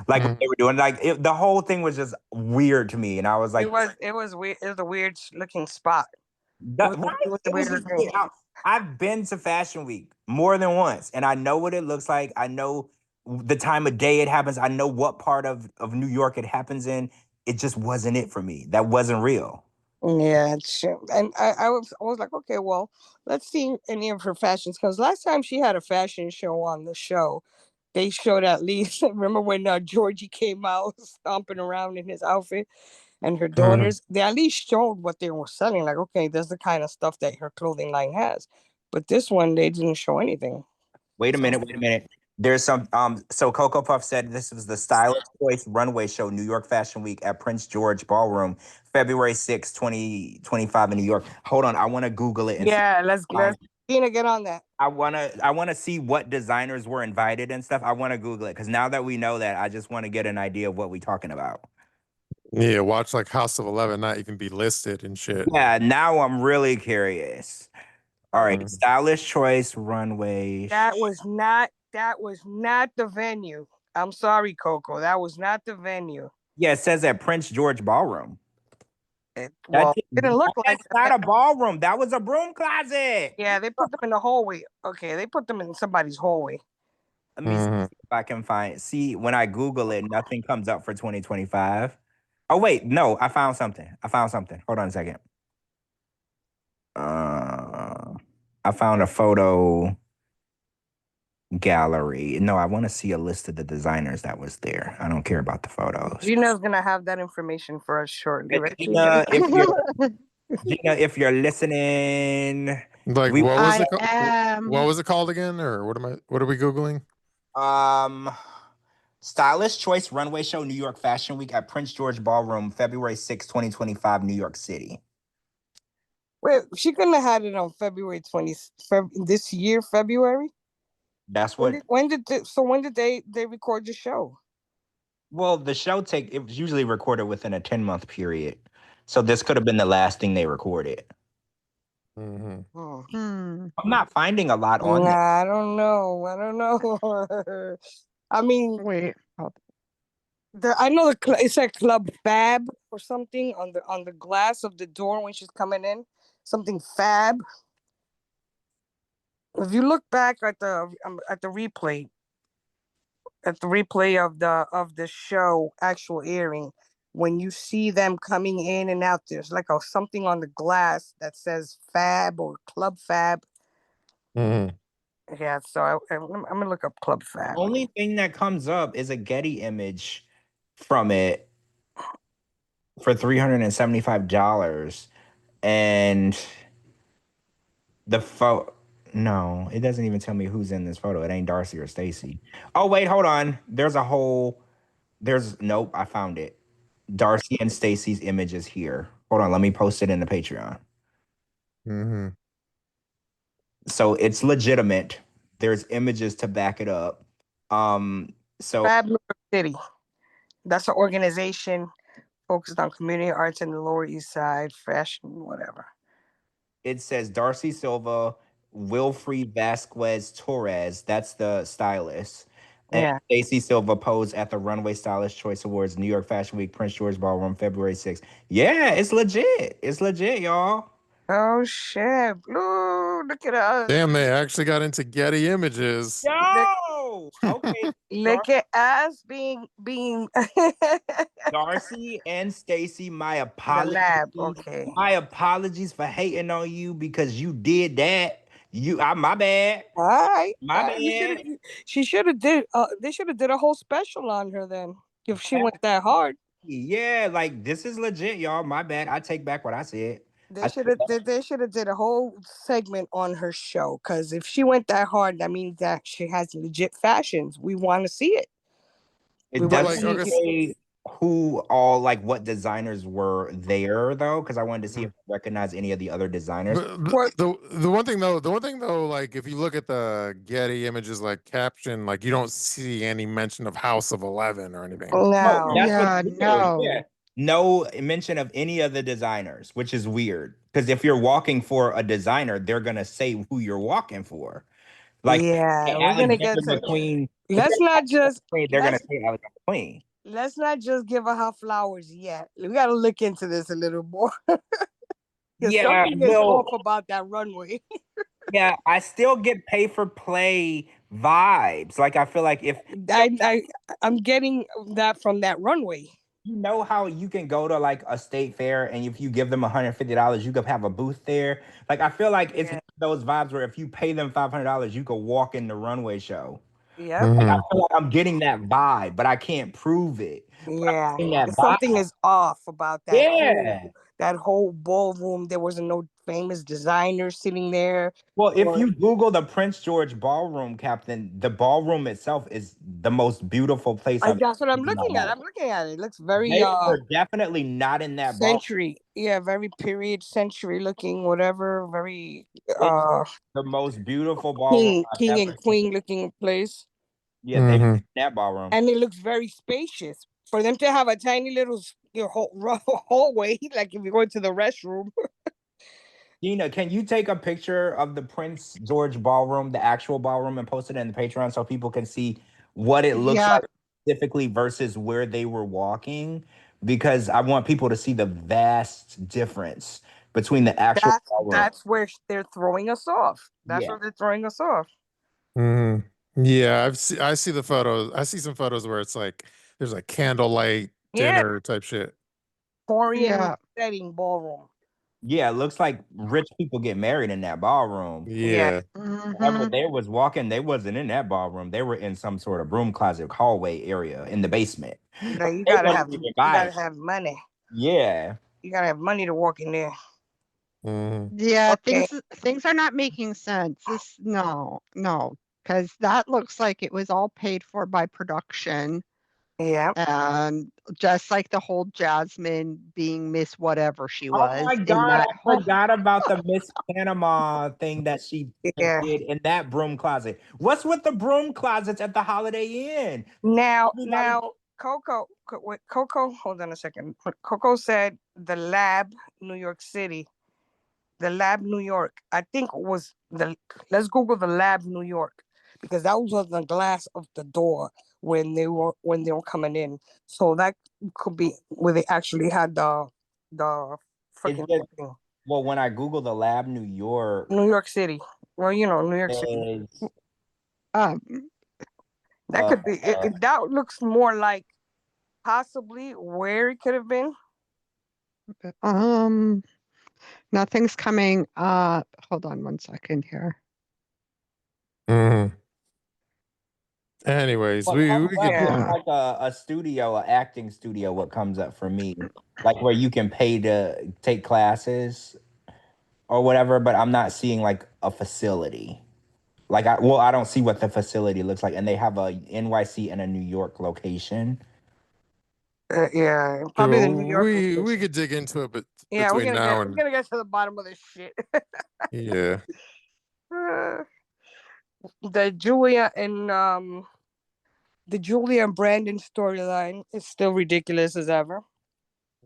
like what they were doing. Like the whole thing was just weird to me, and I was like, it was weird. It was a weird looking spot. Right? It was just weird. I've been to Fashion Week more than once, and I know what it looks like. I know the time of day it happens. I know what part of New York it happens in. It just wasn't it for me. That wasn't real. Yeah, and I was like, okay, well, let's see any of her fashions, because last time she had a fashion show on the show, they showed at least. Remember when Georgie came out stomping around in his outfit, and her daughters? They at least showed what they were selling. Like, okay, that's the kind of stuff that her clothing line has. But this one, they didn't show anything. Wait a minute. There's some so Coco Puff said this was the Stylist Choice Runway Show, New York Fashion Week at Prince George Ballroom, February 6, 2025 in New York. Hold on, I want to Google it. And let's Gina, get on that. I wanna see what designers were invited and stuff. I want to Google it because now that we know that, I just want to get an idea of what we're talking about. Yeah, watch like House of 11 not even be listed and shit. Yeah, now I'm really curious. All right, Stylish Choice Runway. That was not the venue. I'm sorry, Coco. That was not the venue. Yeah, it says at Prince George Ballroom. It didn't look like it's not a ballroom. That was a broom closet. Yeah, they put them in the hallway. Okay, they put them in somebody's hallway. Let me see if I can find. See, when I Google it, nothing comes up for 2025. Oh wait, no, I found something. Hold on a second. I found a photo gallery. No, I want to see a list of the designers that was there. I don't care about the photos. Gina's gonna have that information for us shortly. Right? Gina, if you're listening, like what was it called? What was it called again? Or what are we Googling? Stylish Choice Runway Show, New York Fashion Week at Prince George Ballroom, February 6, 2025, New York City. Wait, she couldn't have had it on February 20th this year, February? That's what. When did they record the show? Well, the show it was usually recorded within a 10-month period. So this could have been the last thing they recorded. I'm not finding a lot on it. I don't know. I mean, wait. I know it said Club Fab or something on the glass of the door when she's coming in. Something Fab. If you look back at the replay, of the show actual airing, when you see them coming in and out, there's like something on the glass that says Fab or Club Fab. Yeah, so I'm gonna look up Club Fab. The only thing that comes up is a Getty image from it for $375, and the photo. No, it doesn't even tell me who's in this photo. It ain't Darcey or Stacy. Oh wait, hold on. Nope, I found it. Darcey and Stacy's image is here. Hold on, let me post it in the Patreon. So it's legitimate. There's images to back it up. So Fab New York City. That's an organization focused on community arts in the Lower East Side, fashion, whatever. It says Darcey Silva, Wilfried Vasquez Torres. That's the stylist. And Stacy Silva posed at the Runway Stylist Choice Awards, New York Fashion Week, Prince George Ballroom, February 6th. Yeah, it's legit. It's legit, y'all. Oh shit! Ooh, look at us. Damn, they actually got into Getty Images. Yo! Okay. Look at us being Darcey and Stacy, my apologies. Okay. My apologies for hating on you because you did that. My bad. All right. My bad. She should have did. They should have did a whole special on her then. If she went that hard. Yeah, like this is legit, y'all. My bad. I take back what I said. They should have did a whole segment on her show, because if she went that hard, that means that she has legit fashions. We want to see it. It doesn't say who all, like, what designers were there though, because I wanted to see if I recognize any of the other designers. The one thing though, like if you look at the Getty Images like caption, like you don't see any mention of House of 11 or anything. No mention of any of the designers, which is weird. Because if you're walking for a designer, they're gonna say who you're walking for. Like, Yeah, we're gonna get Alexander to. McQueen. Let's not just. They're gonna say Alexander McQueen. Let's not just give her flowers yet. We gotta look into this a little more. Yeah, something is off about that runway. Yeah, I still get pay for play vibes. Like I feel like if I'm getting that from that runway. you know how you can go to like a state fair and if you give them $150, you could have a booth there. Like I feel like it's one of those vibes where if you pay them $500, you could walk in the runway show. Yeah, like, I feel like I'm getting that vibe, but I can't prove it. Yeah, That something vibe. is off about that. Yeah. That whole ballroom. There wasn't no famous designer sitting there. Well, if you Google the Prince George Ballroom, Captain, the ballroom itself is the most beautiful place. That's what I'm looking at. I'm looking at it. It looks very They were definitely not in that century. Yeah, very period century looking, whatever. Very the most beautiful ballroom. king and queen looking place. Yeah, they were in that ballroom. And it looks very spacious. For them to have a tiny little hallway, like if you go into the restroom. Gina, can you take a picture of the Prince George Ballroom, the actual ballroom, and post it in the Patreon so people can see what it looks like specifically versus where they were walking? Because I want people to see the vast difference between the actual ballroom. That's where they're throwing us off. That's where they're throwing us off. Yeah, I see the photos. I see some photos where it's like there's a candlelight dinner type shit. Korean setting ballroom. Yeah, it looks like rich people get married in that ballroom. Yeah. Whenever they was walking, they wasn't in that ballroom. They were in some sort of broom closet hallway area in the basement. No, you gotta have money. Yeah. You gotta have money to walk in there. Yeah, things are not making sense. No, because that looks like it was all paid for by production. Yeah. And just like the whole Jasmine being Miss whatever she was. Oh my God, I forgot about the Miss Panama thing that she did in that broom closet. What's with the broom closets at the Holiday Inn? Now, Cocco, hold on a second. Cocco said the Lab, New York City. The Lab, New York. I think it was let's Google the Lab, New York, because that was on the glass of the door when they were coming in. So that could be where they actually had the freaking thing. Well, when I Google the Lab, New York City. Well, New York City. That could be. That looks more like possibly where it could have been. Nothing's coming up. Hold on one second here. Anyways, we could like a studio, an acting studio. What comes up for me, like where you can pay to take classes or whatever, but I'm not seeing like a facility. Like I don't see what the facility looks like, and they have a NYC and a New York location. Yeah, probably the New York. We could dig into it, but we're gonna get to the bottom of this shit. Yeah. The Julia and Brandon storyline is still ridiculous as ever.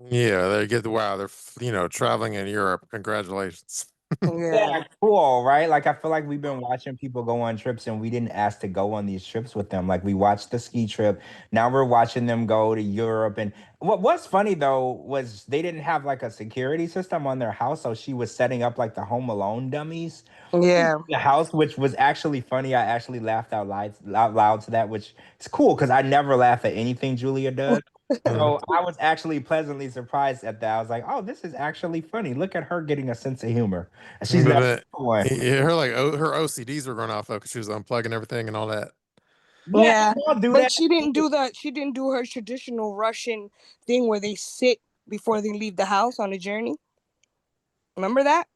Yeah, they're traveling in Europe. Congratulations. Yeah, cool, right? Like I feel like we've been watching people go on trips and we didn't ask to go on these trips with them. Like we watched the ski trip. Now we're watching them go to Europe. And what's funny though was they didn't have like a security system on their house. So she was setting up like the Home Alone dummies. Yeah. The house, which was actually funny. I actually laughed out loud to that, which is cool because I never laugh at anything Julia does. So I was actually pleasantly surprised at that. I was like, "Oh, this is actually funny. Look at her getting a sense of humor." And she's her OCDs were going off though because she was unplugging everything and all that. Yeah, but she didn't do that. She didn't do her traditional Russian thing where they sit before they leave the house on a journey. Remember that?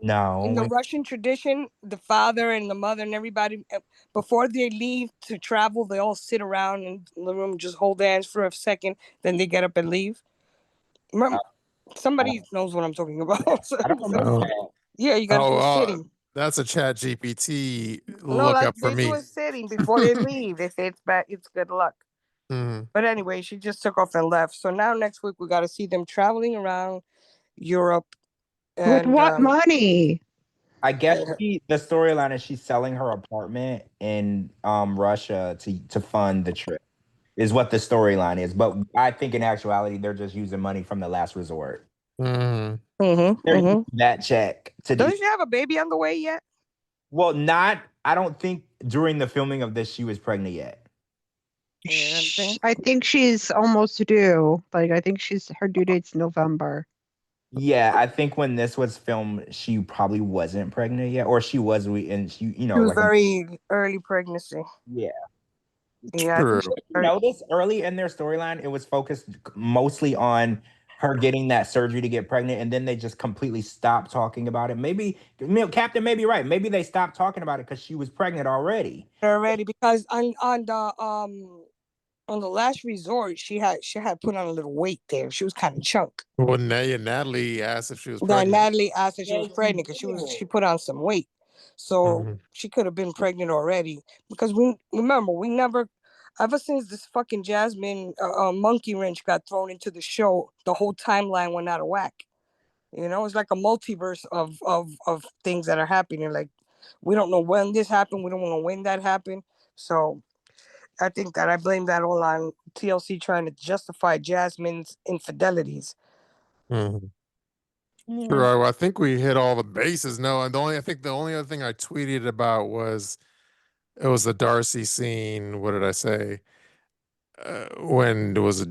No. In the Russian tradition, the father and the mother and everybody, before they leave to travel, they all sit around in the room, just hold hands for a second, then they get up and leave. Remember, somebody knows what I'm talking about. I don't know. Yeah, you got to do sitting. That's a Chat GPT lookup for me. They do a sitting before they leave. They say it's bad, it's good luck. But anyway, she just took off and left. So now next week we got to see them traveling around Europe. And, with what money? I guess the storyline is she's selling her apartment in Russia to fund the trip. Is what the storyline is. But I think in actuality, they're just using money from the last resort. They're using that check to Doesn't she have a baby on the way yet? Well, I don't think during the filming of this she was pregnant yet. I think she's almost due. Like, I think her due date's November. Yeah, I think when this was filmed, she probably wasn't pregnant yet, or she was. And she, She was like very early pregnancy. Yeah. Yeah. True. Notice early in their storyline, it was focused mostly on her getting that surgery to get pregnant, and then they just completely stopped talking about it. Maybe Captain may be right. Maybe they stopped talking about it because she was pregnant already. Because on the last resort, she had put on a little weight there. She was kind of chunk. Well, Natalie asked if she was pregnant. Natalie asked if she was pregnant because she put on some weight, so she could have been pregnant already. Because we never, ever since this fucking Jasmine monkey wrench got thrown into the show, the whole timeline went out of whack. You know, it's like a multiverse of things that are happening. Like, we don't know when this happened. We don't know when that happened. So I think that I blame that all on TLC trying to justify Jasmine's infidelities. True. I think we hit all the bases. No, and I think the only other thing I tweeted about was it was the Darcey scene. What did I say? When there was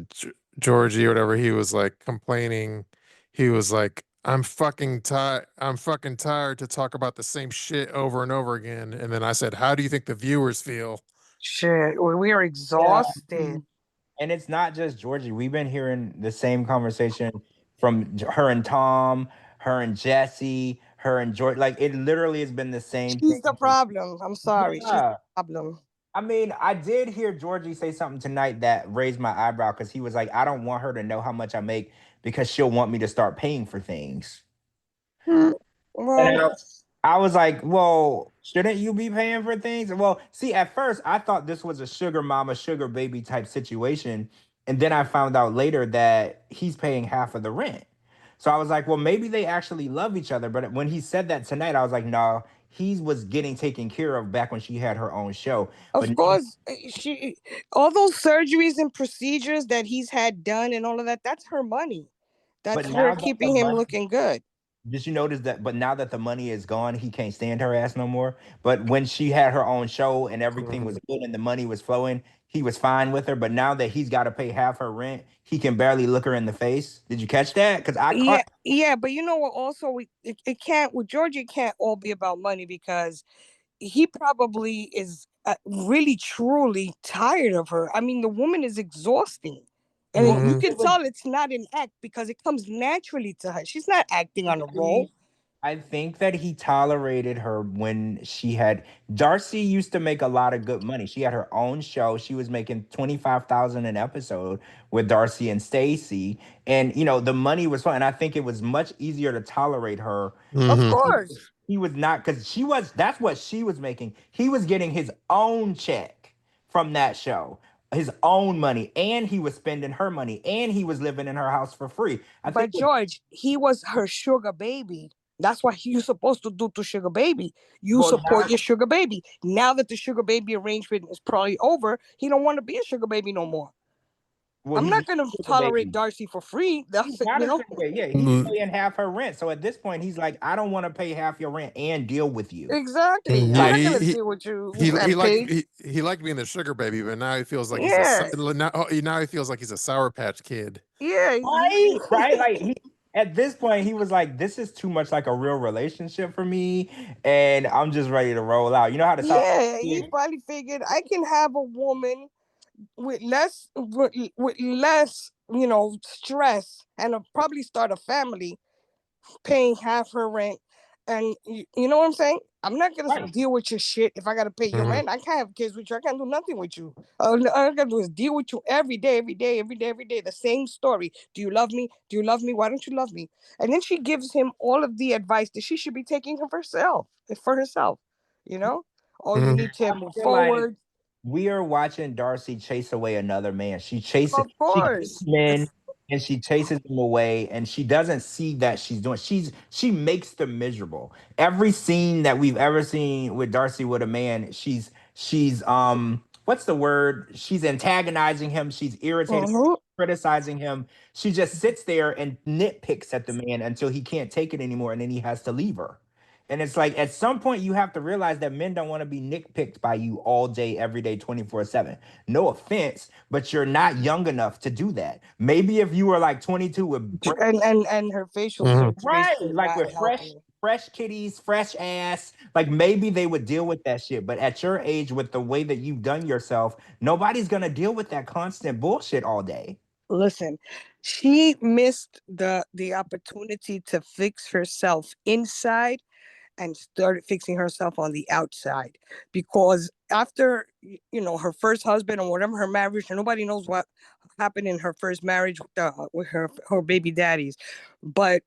Georgie or whatever, he was like complaining. He was like, I'm fucking tired to talk about the same shit over and over again. And then I said, how do you think the viewers feel? Shit, we are exhausted. Yeah. And it's not just Georgie. We've been hearing the same conversation from her and Tom, her and Jesse, her and George. Like, it literally has been the same She's thing. the problem. I'm sorry. Yeah. She's the problem. I mean, I did hear Georgie say something tonight that raised my eyebrow because he was like, I don't want her to know how much I make because she'll want me to start paying for things. Well, I was like, well, shouldn't you be paying for things? Well, see, at first I thought this was a sugar mama, sugar baby type situation. And then I found out later that he's paying half of the rent. So I was like, well, maybe they actually love each other. But when he said that tonight, I was like, no, he was getting taken care of back when she had her own show. Of course, all those surgeries and procedures that he's had done and all of that, that's her money. That's her keeping him looking good. Did you notice that? But now that the money is gone, he can't stand her ass no more. But when she had her own show and everything was good and the money was flowing, he was fine with her. But now that he's got to pay half her rent, he can barely look her in the face. Did you catch that? Because I caught. Yeah, but you know what? Also, it can't with Georgie. It can't all be about money because he probably is really truly tired of her. I mean, the woman is exhausting. And you can tell it's not an act because it comes naturally to her. She's not acting on a role. I think that he tolerated her when Darcey used to make a lot of good money. She had her own show. She was making $25,000 an episode with Darcey and Stacy. And, you know, the money was fun. And I think it was much easier to tolerate her. Of course. He was not, because that's what she was making. He was getting his own check from that show. His own money, and he was spending her money, and he was living in her house for free. But George, he was her sugar baby. That's what you're supposed to do to sugar baby. You support your sugar baby. Now that the sugar baby arrangement is probably over, he don't want to be a sugar baby no more. Well, I'm not going to tolerate Darcey for free. That's not yeah, he's paying half her rent. So at this point, he's like, I don't want to pay half your rent and deal with you. Exactly. I'm not going to deal with you. He liked being the sugar baby, but now he feels like now he feels like he's a Sour Patch Kid. Yeah, right. Like at this point, he was like, this is too much like a real relationship for me, and I'm just ready to roll out. You know how to he probably figured I can have a woman with less, you know, stress, and probably start a family, paying half her rent, and you know what I'm saying? I'm not gonna deal with your shit if I gotta pay your rent. I can't have kids with you. I can't do nothing with you. All I gotta do is deal with you every day. The same story. Do you love me? Do you love me? Why don't you love me? And then she gives him all of the advice that she should be taking for herself. You know? Oh, you need to move forward. We are watching Darcey chase away another man. She chases men, men and she chases them away, and she doesn't see that she's doing. She makes them miserable. Every scene that we've ever seen with Darcey with a man, she's what's the word? She's antagonizing him. She's irritating, criticizing him. She just sits there and nitpicks at the man until he can't take it anymore, and then he has to leave her. And it's like at some point you have to realize that men don't want to be nitpicked by you all day, every day, 24/7. No offense, but you're not young enough to do that. Maybe if you were like 22 with and her facial surgery, right, like with fresh kitties, fresh ass, like maybe they would deal with that shit. But at your age, with the way that you've done yourself, nobody's gonna deal with that constant bullshit all day. Listen, she missed the opportunity to fix herself inside and started fixing herself on the outside, because after her first husband or whatever, her marriage, and nobody knows what happened in her first marriage with her baby daddies, but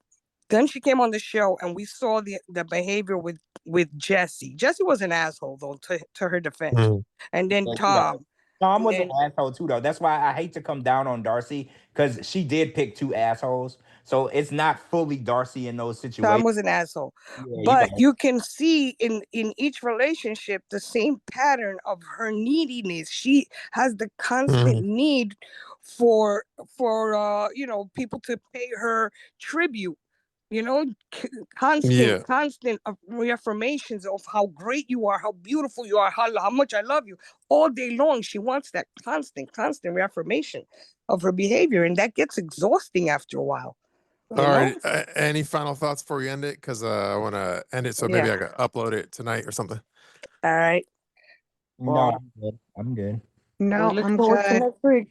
then she came on the show and we saw the behavior with Jesse was an asshole, though, to her defense. And then Tom was an asshole too, though. That's why I hate to come down on Darcey, because she did pick two assholes. So it's not fully Darcey in those situations. Tom was an asshole. Yeah, but you can see in each relationship the same pattern of her neediness. She has the constant need for people to pay her tribute. Constant reaffirmations of how great you are, how beautiful you are, how much I love you. All day long, she wants that constant reaffirmation of her behavior, and that gets exhausting after a while. All right. Any final thoughts before we end it? Because I want to end it, so maybe I could upload it tonight or something. All right. No, I'm good. No, I'm good. Next week.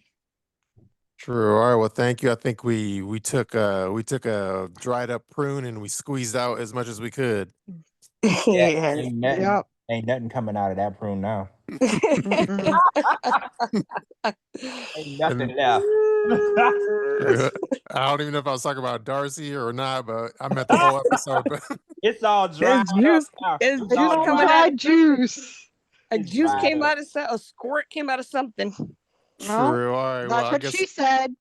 True. All right. Well, thank you. I think we took a dried up prune and we squeezed out as much as we could. Ain't nothing coming out of that prune now. Ain't nothing left. I don't even know if I was talking about Darcey or not, but I meant the whole episode. But it's all dry. It's juice coming out. Juice. A juice came out of a squirt came out of something. True. All right. That's what she said.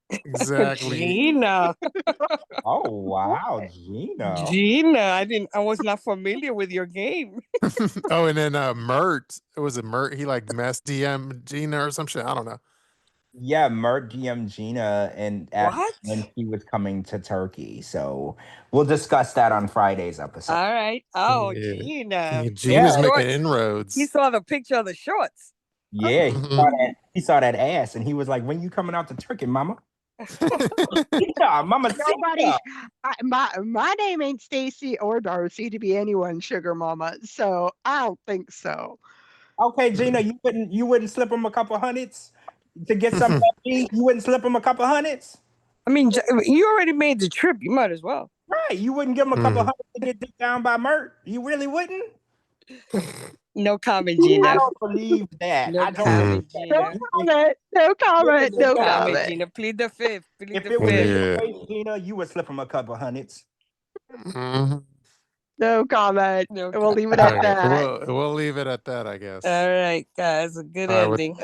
Exactly. Gina. Oh wow, Gina. I was not familiar with your game. Oh, and then Mert. Was it Mert? He messed DM Gina or some shit. I don't know. Yeah, Mert DM Gina and when he was coming to Turkey. So we'll discuss that on Friday's episode. All right. Oh, yeah. Gina. Gina's making inroads. He saw the picture of the shorts. Yeah, he saw that ass, and he was like, "When you coming out to Turkey, mama?" Mama, my name ain't Stacy or Darcey to be anyone's sugar mama, so I don't think so. Okay, Gina, you wouldn't slip him a couple hundreds to get something? You wouldn't slip him a couple hundreds? I mean, you already made the trip. You might as well. Right, you wouldn't give him a couple hundreds to get dick down by Mert? You really wouldn't? No comment, Gina. I don't believe that. No comment, Gina. No comment, Gina. Plead the fifth. If it was the case, Gina, you would slip him a couple hundreds. No comment. We'll leave it at that. We'll leave it at that, I guess. All right, guys. A good ending.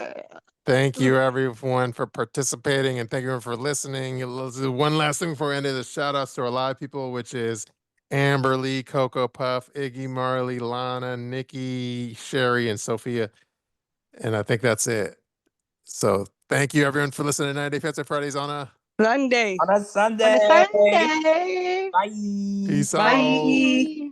Thank you, everyone, for participating, and thank you for listening. Let's do one last thing before we end it. Shout outs to our live people, which is Amberlee, Cocco Puff, Iggy, Marley, Lana, Nikki, Sherry, and Sophia. And I think that's it. So thank you, everyone, for listening to 90 Day Fiancé Fridays on a Sunday. On a Sunday. Bye. Peace out. Bye.